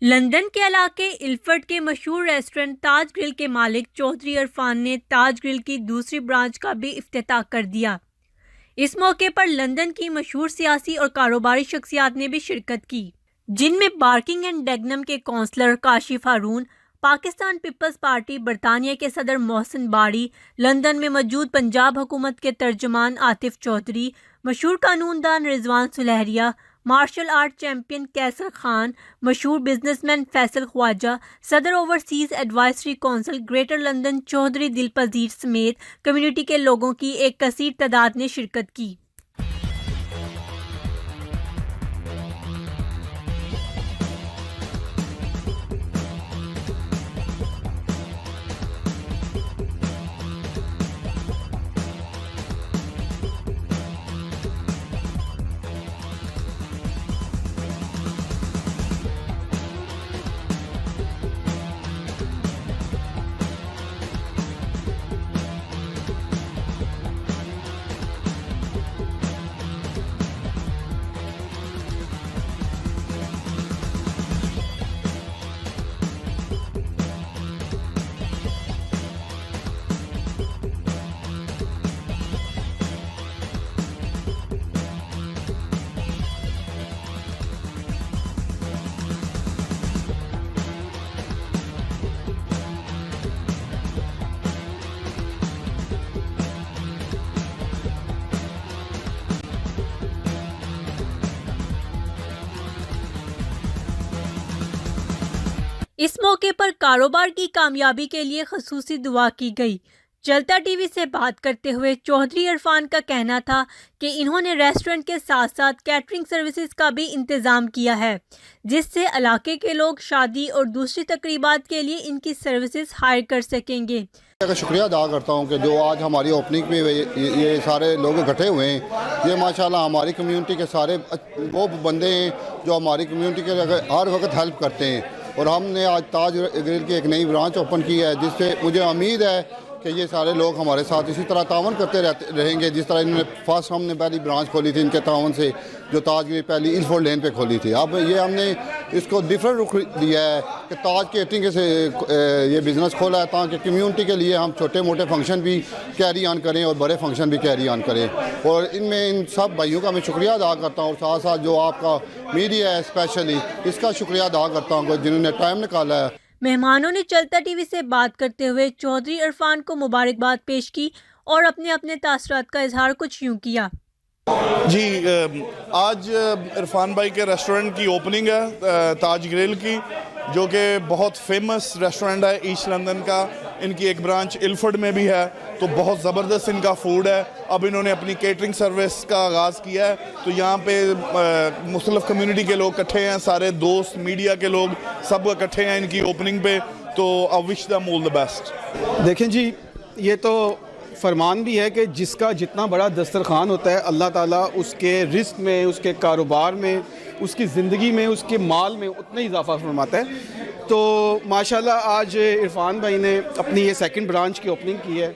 London के इलाके Ilford के मशहूर रेस्टोरेंट ताज ग्रिल के मालिक चौधरी इरफान ने ताज ग्रिल की दूसरी ब्रांच का भी इफ्तिताह कर दिया। इस मौके पर लंदन की मशहूर सियासी और कारोबारी शख्सियात ने भी शिरकत की, जिनमें बार्किंग एंड डेगनम के कौंसलर काशिफ हारून, पाकिस्तान पीपल्स पार्टी बरतानिया के सदर मोहसिन बाड़ी, लंदन में मौजूद पंजाब हुकूमत के तर्जमान आतिफ चौधरी, मशहूर कानूनदान Rizwan Sulehria, martial art champion Qaiser Khan, मशहूर बिजनेसमैन फैसल ख्वाजा, सदर overseas advisory council greater London Chaudhry Dilpazir समेत कम्युनिटी के लोगों की एक कसीर तादाद ने शिरकत की। इस मौके पर कारोबार की कामयाबी के लिए खसूसी दुआ की गई। चलता टीवी से बात करते हुए चौधरी इरफान का कहना था कि इन्होंने रेस्टोरेंट के साथ साथ कैटरिंग सर्विसेज का भी इंतज़ाम किया है, जिससे इलाके के लोग शादी और दूसरी तकरीबात के लिए इनकी सर्विसेज हायर कर सकेंगे। का शुक्रिया अदा करता हूँ कि जो आज हमारी ओपनिंग में ये सारे लोग इकट्ठे हुए हैं। ये माशाल्लाह हमारी कम्युनिटी के सारे वो बंदे हैं जो हमारी कम्युनिटी के हर वक्त हेल्प करते हैं। और हमने आज ताज ग्रिल की एक नई ब्रांच ओपन की है, जिससे मुझे उम्मीद है कि ये सारे लोग हमारे साथ इसी तरह तावन करते रहेंगे। जिस तरह इन्होंने फर्स्ट हमने पहली ब्रांच खोली थी इनके तावन से, जो ताज ग्रिल पहली इल्फोर्ड लेन पे खोली थी। अब ये हमने इसको डिफरेंट रुख दिया है कि ताज केटरिंग से ये बिज़नेस खोला है ताकि कम्युनिटी के लिए हम छोटे मोटे फंक्शन भी कैरी ऑन करें और बड़े फंक्शन भी कैरी ऑन करें। और इनमें इन सब भाइयों का मैं शुक्रिया अदा करता हूँ, और साथ साथ जो आपका मीडिया है स्पेशली इसका शुक्रिया अदा करता हूँ जिन्होंने टाइम निकाला है। मेहमानों ने चलता टीवी से बात करते हुए चौधरी इरफान को मुबारकबाद पेश की और अपने अपने तासरात का इजहार कुछ यूँ किया। जी, आज इरफान भाई के रेस्टोरेंट की ओपनिंग है ताज ग्रिल की, जो कि बहुत फेमस रेस्टोरेंट है ईस्ट लंदन का। इनकी एक ब्रांच इल्फर्ड में भी है, तो बहुत ज़बरदस्त इनका फूड है। अब इन्होंने अपनी केटरिंग सर्विस का आगाज़ किया है, तो यहाँ पे मुख्तलिफ कम्युनिटी के लोग इकट्ठे हैं, सारे दोस्त मीडिया के लोग सब इकट्ठे हैं इनकी ओपनिंग पे। तो I wish them all the best. देखें जी, ये तो फरमान भी है कि जिसका जितना बड़ा दस्तरखान होता है अल्लाह ताला उसके रिस्क में, उसके कारोबार में, उसकी ज़िंदगी में, उसके माल में उतना ही इजाफा फरमाता है। तो माशाल्लाह आज इरफान भाई ने अपनी ये सेकंड ब्रांच की ओपनिंग की है।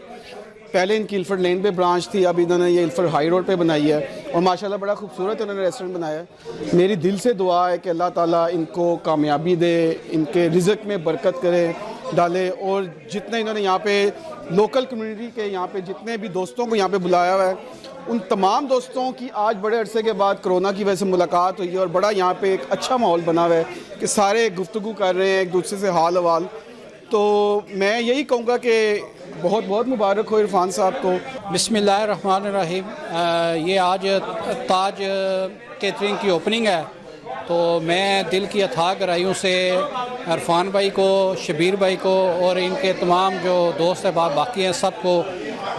पहले इनकी इल्फर्ड लेन पे ब्रांच थी, अब इन्होंने ये इल्फर्ड हाई रोड पे बनाई है, और माशाल्लाह बड़ा खूबसूरत इन्होंने रेस्टोरेंट बनाया है। मेरी दिल से दुआ है कि अल्लाह ताला इनको कामयाबी दे, इनके रिज़्क़ में बरकत करे डाले, और जितने इन्होंने यहाँ पे लोकल कम्युनिटी के यहाँ पे जितने भी दोस्तों को यहाँ पे बुलाया हुआ है, उन तमाम दोस्तों की आज बड़े अरसे के बाद कोरोना की वजह से मुलाकात हुई है, और बड़ा यहाँ पे एक अच्छा माहौल बना हुआ है कि सारे गुफ्तगू कर रहे हैं एक दूसरे से हाल हवाल। तो मैं यही कहूँगा कि बहुत बहुत मुबारक हो इरफान साहब को। बिस्मिल्लाहिर्रहमानिर्रहीम। ये आज ताज केटरिंग की ओपनिंग है, तो मैं दिल की अथाह गहराइयों से इरफान भाई को, शबीर भाई को और इनके तमाम जो दोस्त हैं बाकी हैं सबको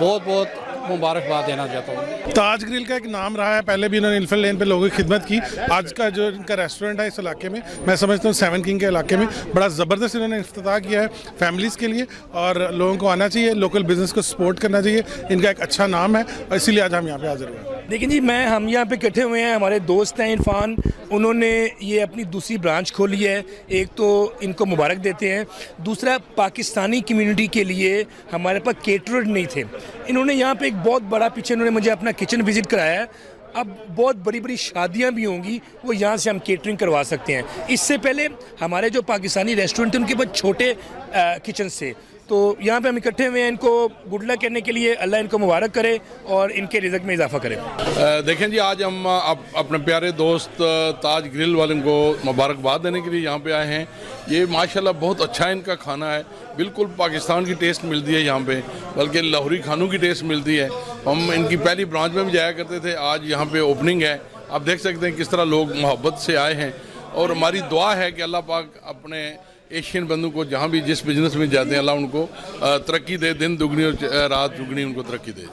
बहुत बहुत मुबारकबाद देना चाहता हूँ। ताज ग्रिल का एक नाम रहा है, पहले भी इन्होंने इल्फर्ड लेन पे लोगों की खिदमत की। आज का जो इनका रेस्टोरेंट है इस इलाके में, मैं समझता हूँ सेवन किंग के इलाके में बड़ा ज़बरदस्त इन्होंने इफ्तिताह किया है फैमिलीज़ के लिए, और लोगों को आना चाहिए, लोकल बिजनेस को सपोर्ट करना चाहिए। इनका एक अच्छा नाम है और इसीलिए आज हम यहाँ पे हाजिर हुए। देखिए जी, हम यहाँ पे इकट्ठे हुए हैं, हमारे दोस्त हैं इरफान, उन्होंने ये अपनी दूसरी ब्रांच खोली है। एक तो इनको मुबारक देते हैं, दूसरा पाकिस्तानी कम्युनिटी के लिए हमारे पास केटरर नहीं थे। इन्होंने यहाँ पे एक बहुत बड़ा, पीछे इन्होंने मुझे अपना किचन विज़िट कराया है, अब बहुत बड़ी बड़ी शादियां भी होंगी, वो यहाँ से हम केटरिंग करवा सकते हैं। इससे पहले हमारे जो पाकिस्तानी रेस्टोरेंट थे उनके बहुत छोटे किचन से, तो यहाँ पे हम इकट्ठे हुए हैं इनको गुड लक करने के लिए। अल्लाह इनको मुबारक करे और इनके रिज़्क में इजाफा करे। देखें जी, आज हम अपने प्यारे दोस्त ताज ग्रिल वाले को मुबारकबाद देने के लिए यहाँ पे आए हैं। ये माशाल्लाह बहुत अच्छा इनका खाना है, बिल्कुल पाकिस्तान की टेस्ट मिलती है यहाँ पे, बल्कि लाहौरी खानों की टेस्ट मिलती है। हम इनकी पहली ब्रांच में भी जाया करते थे, आज यहाँ पे ओपनिंग है। आप देख सकते हैं किस तरह लोग मोहब्बत से आए हैं, और हमारी दुआ है कि अल्लाह पाक अपने एशियन बंधु को जहाँ भी जिस बिजनेस में जाते हैं अल्लाह उनको तरक्की दे, दिन दुगनी और रात दुगनी उनको तरक्की दे।